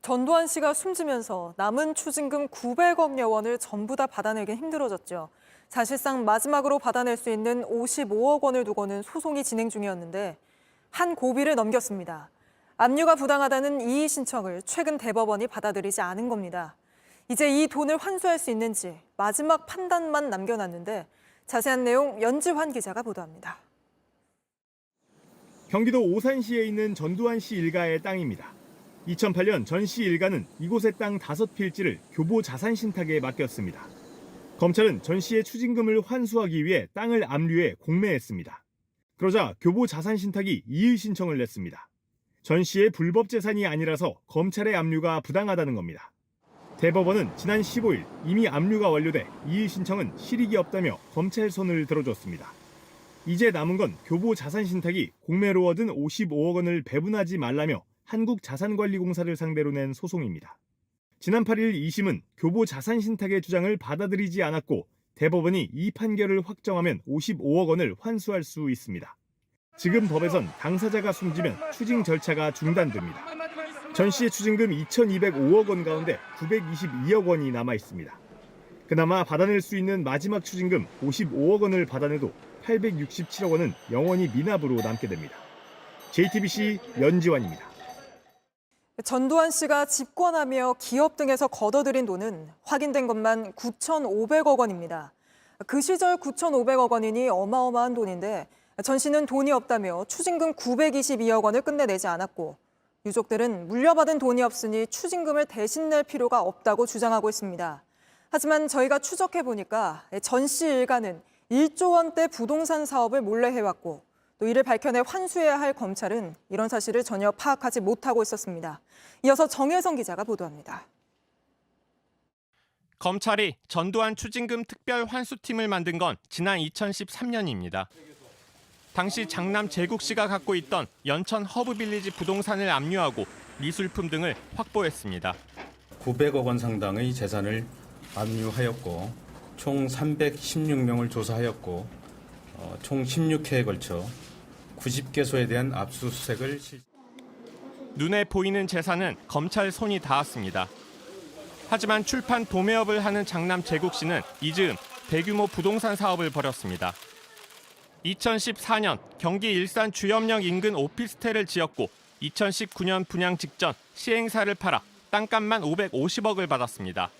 전두환 씨가 숨지면서 남은 추징금 900억여 원을 전부 다 받아내긴 힘들어졌죠. 사실상 마지막으로 받아낼 수 있는 55억 원을 두고는 소송이 진행 중이었는데 한 고비를 넘겼습니다. 압류가 부당하다는 이의 신청을 최근 대법원이 받아들이지 않은 겁니다. 이제 이 돈을 환수할 수 있는지 마지막 판단만 남겨놨는데 자세한 내용 연지환 기자가 보도합니다. 경기도 오산시에 있는 전두환 씨 일가의 땅입니다. 2008년 전 씨 일가는 이곳의 땅 5필지를 교보 자산신탁에 맡겼습니다. 검찰은 전 씨의 추징금을 환수하기 위해 땅을 압류해 공매했습니다. 그러자 교보 자산신탁이 이의 신청을 냈습니다. 전 씨의 불법 재산이 아니라서 검찰의 압류가 부당하다는 겁니다. 대법원은 지난 15일 이미 압류가 완료돼 이의 신청은 실익이 없다며 검찰 손을 들어줬습니다. 이제 남은 건 교보 자산신탁이 공매로 얻은 55억 원을 배분하지 말라며 한국자산관리공사를 상대로 낸 소송입니다. 지난 8일 2심은 교보 자산신탁의 주장을 받아들이지 않았고 대법원이 이 판결을 확정하면 55억 원을 환수할 수 있습니다. 지금 법에선 당사자가 숨지면 추징 절차가 중단됩니다. 전 씨의 추징금 2,205억 원 가운데 922억 원이 남아 있습니다. 그나마 받아낼 수 있는 마지막 추징금 55억 원을 받아내도 867억 원은 영원히 미납으로 남게 됩니다. JTBC 연지환입니다. 전두환 씨가 집권하며 기업 등에서 걷어들인 돈은 확인된 것만 9,500억 원입니다. 그 시절 9,500억 원이니 어마어마한 돈인데 전 씨는 돈이 없다며 추징금 922억 원을 끝내내지 않았고 유족들은 물려받은 돈이 없으니 추징금을 대신 낼 필요가 없다고 주장하고 있습니다. 하지만 저희가 추적해보니까 전 씨 일가는 1조 원대 부동산 사업을 몰래 해왔고 또 이를 밝혀내 환수해야 할 검찰은 이런 사실을 전혀 파악하지 못하고 있었습니다. 이어서 정혜성 기자가 보도합니다. 검찰이 전두환 추징금 특별 환수팀을 만든 건 지난 2013년입니다. 당시 장남 제국 씨가 갖고 있던 연천 허브빌리지 부동산을 압류하고 미술품 등을 확보했습니다. 900억 원 상당의 재산을 압류하였고 총 316명을 조사하였고 총 16회에 걸쳐 90개소에 대한 압수수색을 눈에 보이는 재산은 검찰 손이 닿았습니다. 하지만 출판 도매업을 하는 장남 제국 씨는 이즈음 대규모 부동산 사업을 벌였습니다. 2014년 경기 일산 주염역 인근 오피스텔을 지었고 2019년 분양 직전 시행사를 팔아 땅값만 550억을 받았습니다.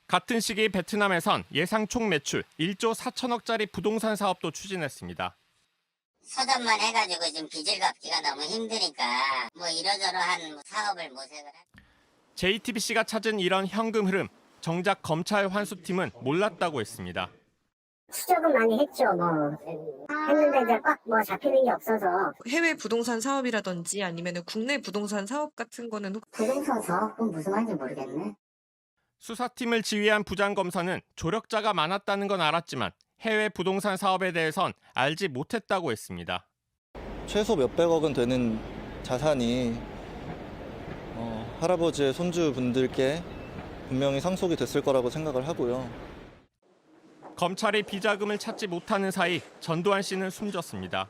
같은 시기 베트남에선 예상 총 매출 1조 4천억짜리 부동산 사업도 추진했습니다. 서점만 해가지고 지금 빚을 갚기가 너무 힘드니까 이러저러한 사업을 모색을 JTBC가 찾은 이런 현금 흐름, 정작 검찰 환수팀은 몰랐다고 했습니다. 추적은 많이 했죠. 했는데 이제 꽉 잡히는 게 없어서. 해외 부동산 사업이라든지 아니면 국내 부동산 사업 같은 거는 부동산 사업은 무슨 말인지 모르겠네. 수사팀을 지휘한 부장검사는 조력자가 많았다는 건 알았지만 해외 부동산 사업에 대해선 알지 못했다고 했습니다. 최소 몇백억은 되는 자산이 할아버지의 손주분들께 분명히 상속이 됐을 거라고 생각을 하고요. 검찰이 비자금을 찾지 못하는 사이 전두환 씨는 숨졌습니다.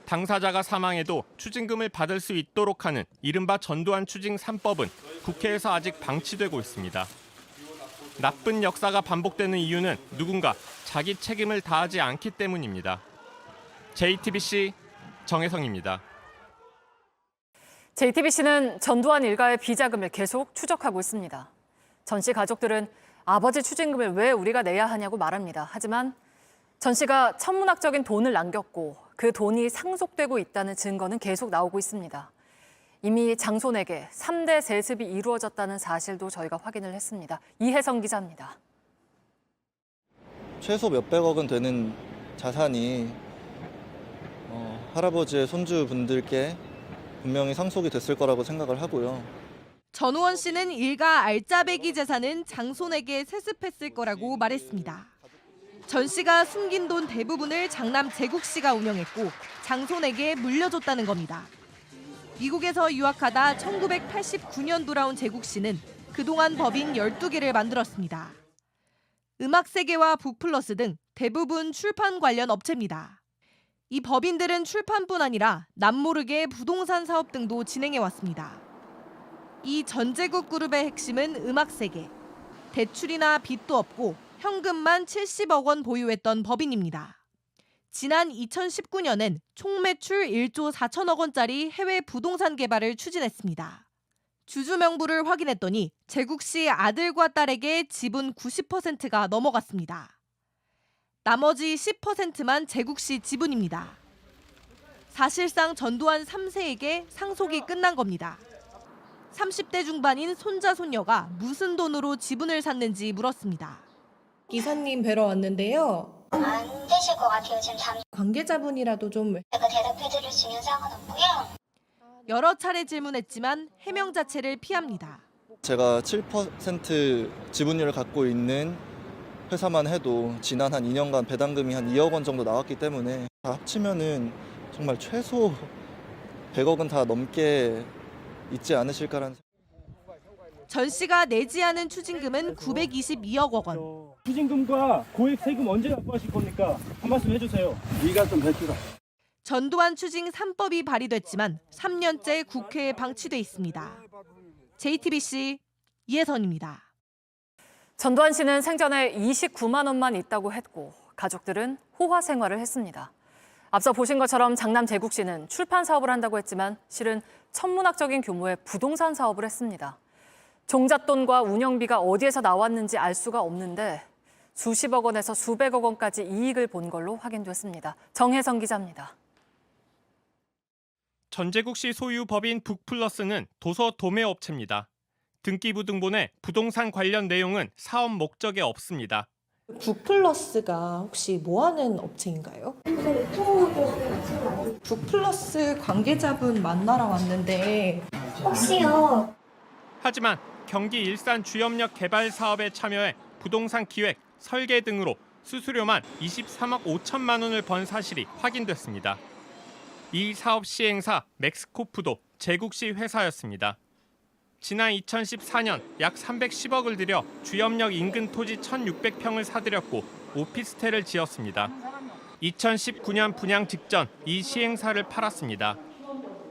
당사자가 사망해도 추징금을 받을 수 있도록 하는 이른바 전두환 추징 3법은 국회에서 아직 방치되고 있습니다. 나쁜 역사가 반복되는 이유는 누군가 자기 책임을 다하지 않기 때문입니다. JTBC 정혜성입니다. JTBC는 전두환 일가의 비자금을 계속 추적하고 있습니다. 전 씨 가족들은 아버지 추징금을 왜 우리가 내야 하냐고 말합니다. 하지만 전 씨가 천문학적인 돈을 남겼고 그 돈이 상속되고 있다는 증거는 계속 나오고 있습니다. 이미 장손에게 3대 세습이 이루어졌다는 사실도 저희가 확인을 했습니다. 이혜성 기자입니다. 최소 몇백억은 되는 자산이 할아버지의 손주분들께 분명히 상속이 됐을 거라고 생각을 하고요. 전우원 씨는 일가 알짜배기 재산은 장손에게 세습했을 거라고 말했습니다. 전 씨가 숨긴 돈 대부분을 장남 제국 씨가 운영했고 장손에게 물려줬다는 겁니다. 미국에서 유학하다 1989년 돌아온 제국 씨는 그동안 법인 12개를 만들었습니다. 음악세계와 북플러스 등 대부분 출판 관련 업체입니다. 이 법인들은 출판뿐 아니라 남모르게 부동산 사업 등도 진행해왔습니다. 이 전제국 그룹의 핵심은 음악세계. 대출이나 빚도 없고 현금만 70억 원 보유했던 법인입니다. 지난 2019년엔 총 매출 1조 4천억 원짜리 해외 부동산 개발을 추진했습니다. 주주 명부를 확인했더니 제국 씨 아들과 딸에게 지분 90%가 넘어갔습니다. 나머지 10%만 제국 씨 지분입니다. 사실상 전두환 3세에게 상속이 끝난 겁니다. 30대 중반인 손자 손녀가 무슨 돈으로 지분을 샀는지 물었습니다. 이사님 뵈러 왔는데요. 안 되실 것 같아요. 지금 관계자분이라도 좀 제가 대답해드릴 수 있는 상황은 없고요. 여러 차례 질문했지만 해명 자체를 피합니다. 제가 7% 지분율을 갖고 있는 회사만 해도 지난 한 2년간 배당금이 한 2억 원 정도 나왔기 때문에 다 합치면은 정말 최소 100억은 다 넘게 있지 않으실까라는. 전 씨가 내지 않은 추징금은 922억 원. 추징금과 고액 세금 언제 납부하실 겁니까? 한 말씀 해주세요. 이가 좀 해주라. 전두환 추징 3법이 발의됐지만 3년째 국회에 방치돼 있습니다. JTBC 이혜선입니다. 전두환 씨는 생전에 29만 원만 있다고 했고 가족들은 호화 생활을 했습니다. 앞서 보신 것처럼 장남 제국 씨는 출판 사업을 한다고 했지만 실은 천문학적인 규모의 부동산 사업을 했습니다. 종잣돈과 운영비가 어디에서 나왔는지 알 수가 없는데 수십억 원에서 수백억 원까지 이익을 본 걸로 확인됐습니다. 정혜성 기자입니다. 전제국 씨 소유 법인 북플러스는 도서 도매업체입니다. 등기부등본에 부동산 관련 내용은 사업 목적에 없습니다. 북플러스가 혹시 뭐 하는 업체인가요? 북플러스 관계자분 만나러 왔는데 혹시요? 하지만 경기 일산 주염역 개발 사업에 참여해 부동산 기획, 설계 등으로 수수료만 23억 5천만 원을 번 사실이 확인됐습니다. 이 사업 시행사 맥스코프도 제국 씨 회사였습니다. 지난 2014년 약 310억을 들여 주염역 인근 토지 1,600평을 사들였고 오피스텔을 지었습니다. 2019년 분양 직전 이 시행사를 팔았습니다.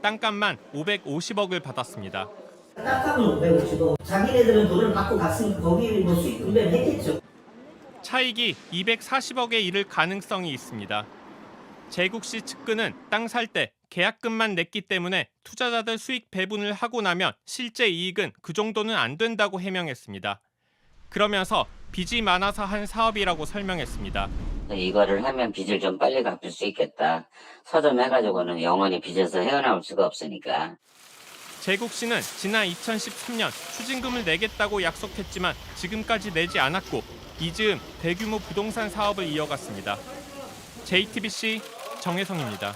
땅값만 550억을 받았습니다. 땅값은 550억. 자기네들은 돈을 받고 갔으니까 거기 뭐 수익 분배를 했겠죠. 차익이 240억에 이를 가능성이 있습니다. 제국 씨 측근은 땅 살 때 계약금만 냈기 때문에 투자자들 수익 배분을 하고 나면 실제 이익은 그 정도는 안 된다고 해명했습니다. 그러면서 빚이 많아서 한 사업이라고 설명했습니다. 이거를 하면 빚을 좀 빨리 갚을 수 있겠다. 서점해가지고는 영원히 빚에서 헤어나올 수가 없으니까. 제국 씨는 지난 2013년 추징금을 내겠다고 약속했지만 지금까지 내지 않았고 이즈음 대규모 부동산 사업을 이어갔습니다. JTBC 정혜성입니다.